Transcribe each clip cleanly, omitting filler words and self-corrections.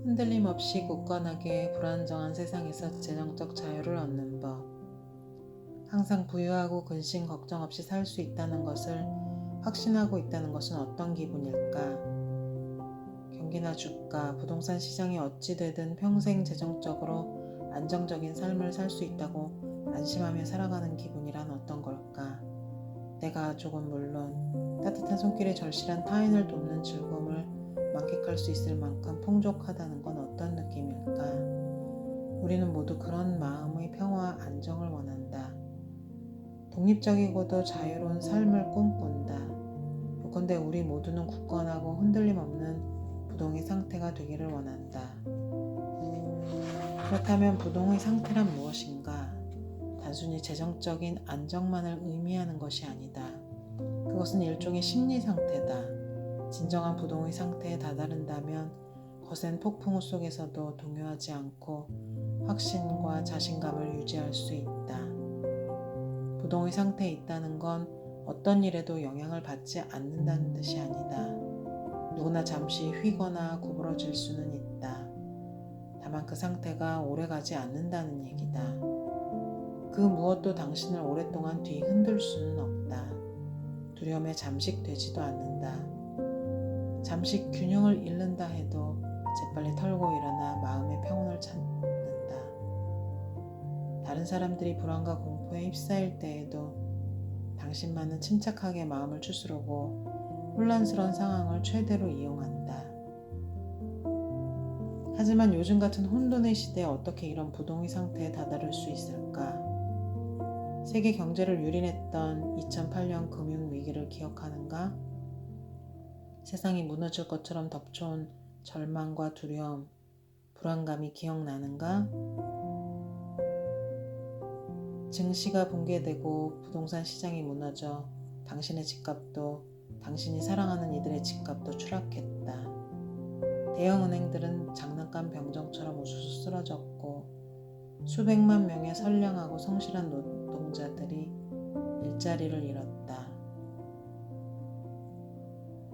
흔들림 없이 굳건하게 불안정한 세상에서 재정적 자유를 얻는 법. 항상 부유하고 근심 걱정 없이 살 수 있다는 것을 확신하고 있다는 것은 어떤 기분일까? 경기나 주가, 부동산 시장이 어찌 되든 평생 재정적으로 안정적인 삶을 살 수 있다고 안심하며 살아가는 기분이란 어떤 걸까? 내 가족은 물론 따뜻한 손길에 절실한 타인을 돕는 즐거움을 만끽할 수 있을 만큼 풍족하다는 건 어떤 느낌일까? 우리는 모두 그런 마음의 평화와 안정을 원한다. 독립적이고도 자유로운 삶을 꿈꾼다. 요컨대 우리 모두는 굳건하고 흔들림 없는 부동의 상태가 되기를 원한다. 그렇다면 부동의 상태란 무엇인가? 단순히 재정적인 안정만을 의미하는 것이 아니다. 그것은 일종의 심리 상태다. 진정한 부동의 상태에 다다른다면 거센 폭풍우 속에서도 동요하지 않고 확신과 자신감을 유지할 수 있다. 부동의 상태에 있다는 건 어떤 일에도 영향을 받지 않는다는 뜻이 아니다. 누구나 잠시 휘거나 구부러질 수는 있다. 다만 그 상태가 오래가지 않는다는 얘기다. 그 무엇도 당신을 오랫동안 뒤흔들 수는 없다. 두려움에 잠식되지도 않는다. 잠시 균형을 잃는다 해도 재빨리 털고 일어나 마음의 평온을 찾는다. 다른 사람들이 불안과 공포에 휩싸일 때에도 당신만은 침착하게 마음을 추스르고 혼란스러운 상황을 최대로 이용한다. 하지만 요즘 같은 혼돈의 시대에 어떻게 이런 부동의 상태에 다다를 수 있을까? 세계 경제를 유린했던 2008년 금융위기를 기억하는가? 세상이 무너질 것처럼 덮쳐온 절망과 두려움, 불안감이 기억나는가? 증시가 붕괴되고 부동산 시장이 무너져 당신의 집값도 당신이 사랑하는 이들의 집값도 추락했다. 대형 은행들은 장난감 병정처럼 우수수 쓰러졌고 수백만 명의 선량하고 성실한 노동자들이 일자리를 잃었다.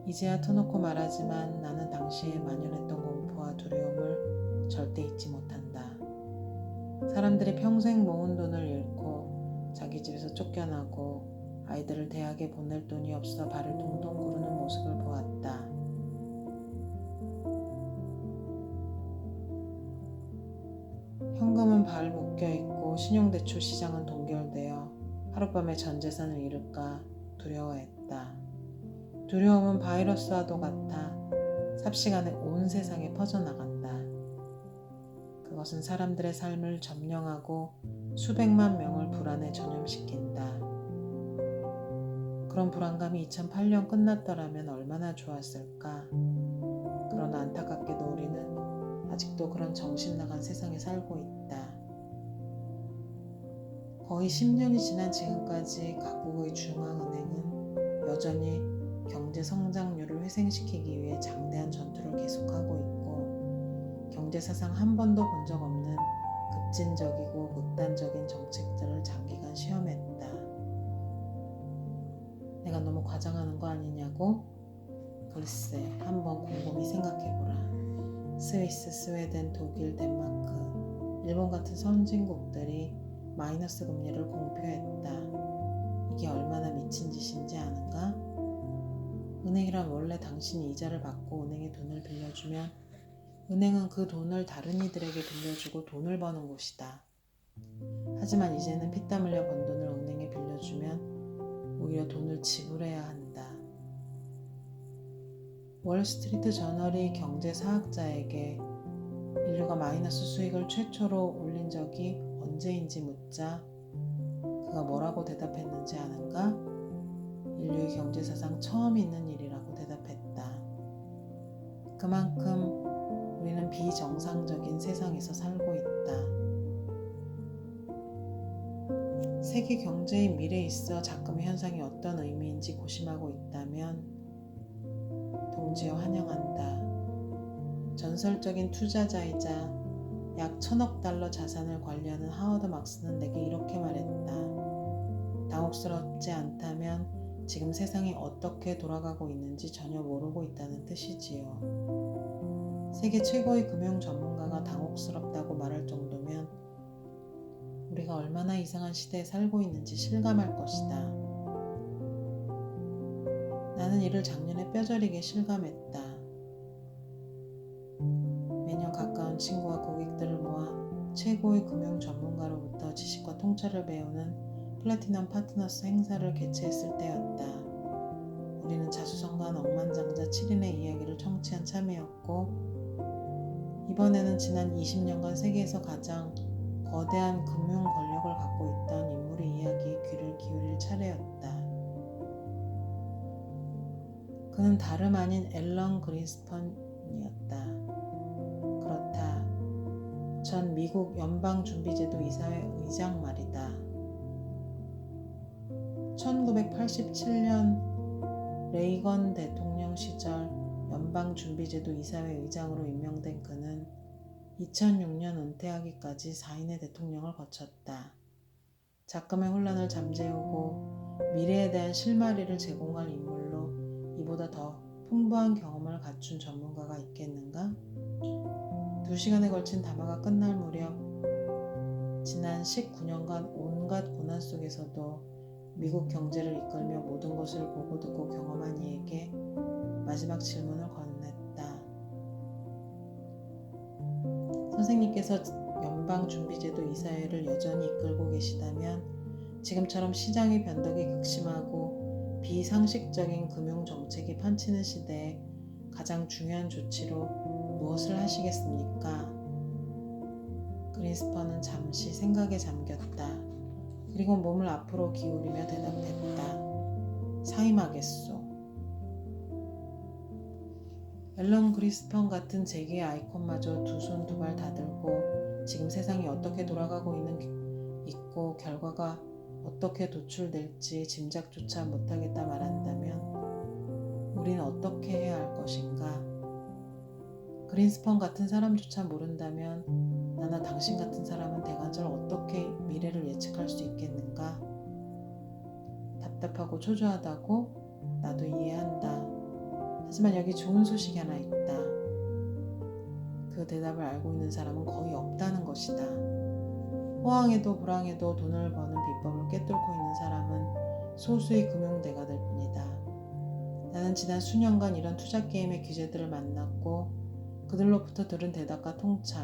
이제야 터놓고 말하지만 나는 당시에 만연했던 공포와 두려움을 절대 잊지 못한다. 사람들이 평생 모은 돈을 잃고 자기 집에서 쫓겨나고 아이들을 대학에 보낼 돈이 없어 발을 동동 구르는 모습을 보았다. 현금은 발 묶여있고 신용대출 시장은 동결되어 하룻밤에 전 재산을 잃을까 두려워했다. 두려움은 바이러스와도 같아 삽시간에 온 세상에 퍼져나간다. 그것은 사람들의 삶을 점령하고 수백만 명을 불안에 전염시킨다. 그런 불안감이 2008년 끝났더라면 얼마나 좋았을까? 그러나 안타깝게도 우리는 아직도 그런 정신나간 세상에 살고 있다. 거의 10년이 지난 지금까지 각국의 중앙은행은 여전히 경제 성장률을 회생시키기 위해 장대한 전투를 계속하고 있고 경제사상 한 번도 본 적 없는 급진적이고 극단적인 정책들을 장기간 시험했다. 내가 너무 과장하는 거 아니냐고? 글쎄, 한번 곰곰이 생각해보라. 스위스, 스웨덴, 독일, 덴마크, 일본 같은 선진국들이 마이너스 금리를 공표했다. 이게 얼마나 미친 짓인지 아는가? 은행이란 원래 당신이 이자를 받고 은행에 돈을 빌려주면 은행은 그 돈을 다른 이들에게 빌려주고 돈을 버는 곳이다. 하지만 이제는 피땀 흘려 번 돈을 은행에 빌려주면 오히려 돈을 지불해야 한다. 월스트리트 저널이 경제사학자에게 인류가 마이너스 수익을 최초로 올린 적이 언제인지 묻자 그가 뭐라고 대답했는지 아는가? 인류의 경제사상 처음 있는 일이라고 대답했다. 그만큼 우리는 비정상적인 세상에서 살고 있다. 세계 경제의 미래에 있어 자금의 현상이 어떤 의미인지 고심하고 있다면 동지여 환영한다. 전설적인 투자자이자 약 1000억 달러 자산을 관리하는 하워드 막스는 내게 이렇게 말했다. 당혹스럽지 않다면 지금 세상이 어떻게 돌아가고 있는지 전혀 모르고 있다는 뜻이지요. 세계 최고의 금융 전문가가 당혹스럽다고 말할 정도면 우리가 얼마나 이상한 시대에 살고 있는지 실감할 것이다. 나는 이를 작년에 뼈저리게 실감했다. 매년 가까운 친구와 고객들을 모아 최고의 금융 전문가로부터 지식과 통찰을 배우는 플래티넘 파트너스 행사를 개최했을 때였다. 우리는 자수성가한 억만장자 7인의 이야기를 청취한 참이었고, 이번에는 지난 20년간 세계에서 가장 거대한 금융 권력을 갖고 있던 인물의 이야기에 귀를 기울일 차례였다. 그는 다름 아닌 앨런 그린스펀이었다. 그렇다. 전 미국 연방준비제도 이사회 의장 말이다. 1987년 레이건 대통령 시절 연방준비제도 이사회 의장으로 임명된 그는 2006년 은퇴하기까지 4인의 대통령을 거쳤다. 작금의 혼란을 잠재우고 미래에 대한 실마리를 제공할 인물로 이보다 더 풍부한 경험을 갖춘 전문가가 있겠는가? 2시간에 걸친 담화가 끝날 무렵 지난 19년간 온갖 고난 속에서도 미국 경제를 이끌며 모든 것을 보고 듣고 경험한 이에게 마지막 질문을 건넸다. 선생님께서 연방준비제도 이사회를 여전히 이끌고 계시다면 지금처럼 시장의 변덕이 극심하고 비상식적인 금융정책이 판치는 시대에 가장 중요한 조치로 무엇을 하시겠습니까? 그린스펀은 잠시 생각에 잠겼다. 그리고 몸을 앞으로 기울이며 대답했다. 사임하겠소. 앨런 그린스펀 같은 재계의 아이콘마저 두 손 두 발 다 들고 지금 세상이 어떻게 돌아가고 있고 결과가 어떻게 도출될지 짐작조차 못하겠다 말한다면 우리는 어떻게 해야 할 것인가? 그린스펀 같은 사람조차 모른다면 나나 당신 같은 사람은 대관절 어떻게 미래를 예측할 수 있겠는가? 답답하고 초조하다고? 나도 이해한다. 하지만 여기 좋은 소식이 하나 있다. 그 대답을 알고 있는 사람은 거의 없다는 것이다. 호황에도 불황에도 돈을 버는 비법을 꿰뚫고 있는 사람은 소수의 금융대가들 뿐이다. 나는 지난 수년간 이런 투자 게임의 귀재들을 만났고 그들로부터 들은 대답과 통찰,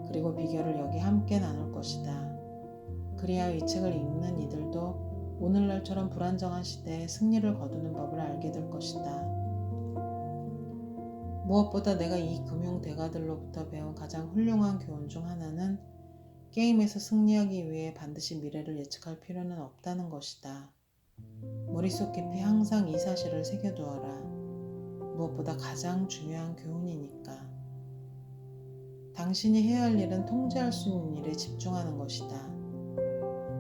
그리고 비결을 여기 함께 나눌 것이다. 그리하여 이 책을 읽는 이들도 오늘날처럼 불안정한 시대에 승리를 거두는 법을 알게 될 것이다. 무엇보다 내가 이 금융 대가들로부터 배운 가장 훌륭한 교훈 중 하나는 게임에서 승리하기 위해 반드시 미래를 예측할 필요는 없다는 것이다. 머릿속 깊이 항상 이 사실을 새겨두어라. 무엇보다 가장 중요한 교훈이니까. 당신이 해야 할 일은 통제할 수 있는 일에 집중하는 것이다.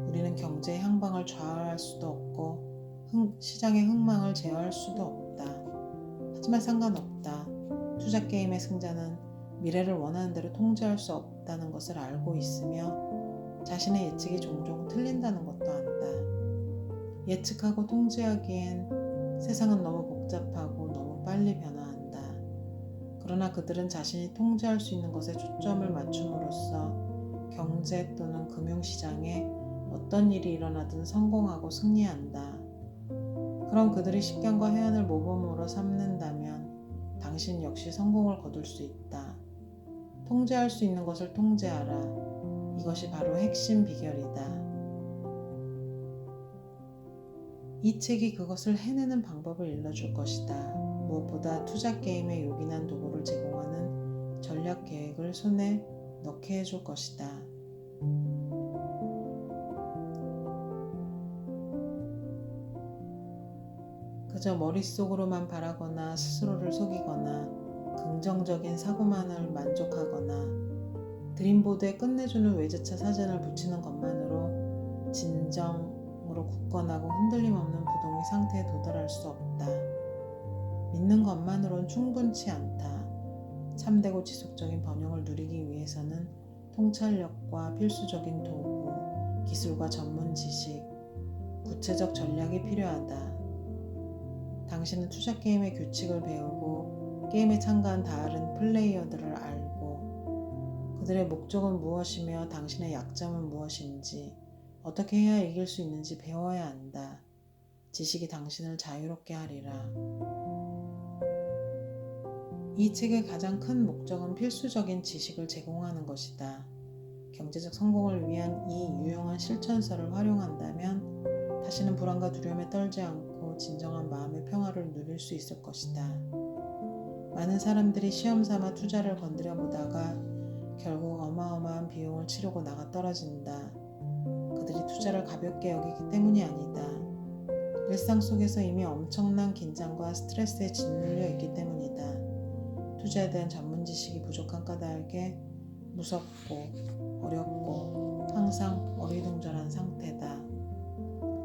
우리는 경제의 향방을 좌우할 수도 없고 시장의 흥망을 제어할 수도 없다. 하지만 상관없다. 투자 게임의 승자는 미래를 원하는 대로 통제할 수 없다는 것을 알고 있으며 자신의 예측이 종종 틀린다는 것도 안다. 예측하고 통제하기엔 세상은 너무 복잡하고 너무 빨리 변화한다. 그러나 그들은 자신이 통제할 수 있는 것에 초점을 맞춤으로써 경제 또는 금융시장에 어떤 일이 일어나든 성공하고 승리한다. 그럼 그들이 식견과 해안을 모범으로 삼는다면 당신 역시 성공을 거둘 수 있다. 통제할 수 있는 것을 통제하라. 이것이 바로 핵심 비결이다. 이 책이 그것을 해내는 방법을 일러줄 것이다. 무엇보다 투자 게임에 요긴한 도구를 제공하는 전략 계획을 손에 넣게 해줄 것이다. 그저 머릿속으로만 바라거나 스스로를 속이거나 긍정적인 사고만을 만족하거나 드림보드에 끝내주는 외제차 사진을 붙이는 것만으로 진정으로 굳건하고 흔들림 없는 부동의 상태에 도달할 수 없다. 믿는 것만으론 충분치 않다. 참되고 지속적인 번영을 누리기 위해서는 통찰력과 필수적인 도구, 기술과 전문 지식, 구체적 전략이 필요하다. 당신은 투자 게임의 규칙을 배우고 게임에 참가한 다른 플레이어들을 알고 그들의 목적은 무엇이며 당신의 약점은 무엇인지 어떻게 해야 이길 수 있는지 배워야 한다. 지식이 당신을 자유롭게 하리라. 이 책의 가장 큰 목적은 필수적인 지식을 제공하는 것이다. 경제적 성공을 위한 이 유용한 실천서를 활용한다면 다시는 불안과 두려움에 떨지 않고 진정한 마음의 평화를 누릴 수 있을 것이다. 많은 사람들이 시험 삼아 투자를 건드려 보다가 결국 어마어마한 비용을 치르고 나가 떨어진다. 그들이 투자를 가볍게 여기기 때문이 아니다. 일상 속에서 이미 엄청난 긴장과 스트레스에 짓눌려 있기 때문이다. 투자에 대한 전문 지식이 부족한 까닭에 무섭고 어렵고 항상 어리둥절한 상태다.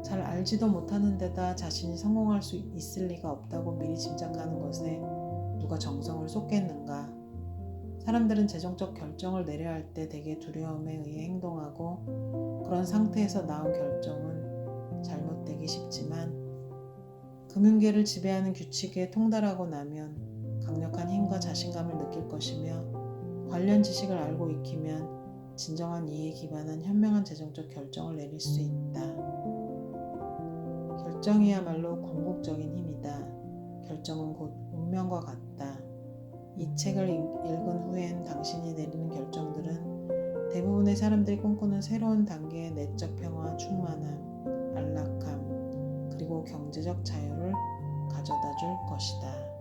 잘 알지도 못하는 데다 자신이 성공할 수 있을 리가 없다고 미리 짐작하는 것에 누가 정성을 쏟겠는가? 사람들은 재정적 결정을 내려야 할 때 대개 두려움에 의해 행동하고 그런 상태에서 나온 결정은 잘못되기 쉽지만 금융계를 지배하는 규칙에 통달하고 나면 강력한 힘과 자신감을 느낄 것이며 관련 지식을 알고 익히면 진정한 이해에 기반한 현명한 재정적 결정을 내릴 수 있다. 결정이야말로 궁극적인 힘이다. 결정은 곧 운명과 같다. 이 책을 읽은 후엔 당신이 내리는 결정들은 대부분의 사람들이 꿈꾸는 새로운 단계의 내적 평화, 충만함, 안락함, 그리고 경제적 자유를 가져다 줄 것이다.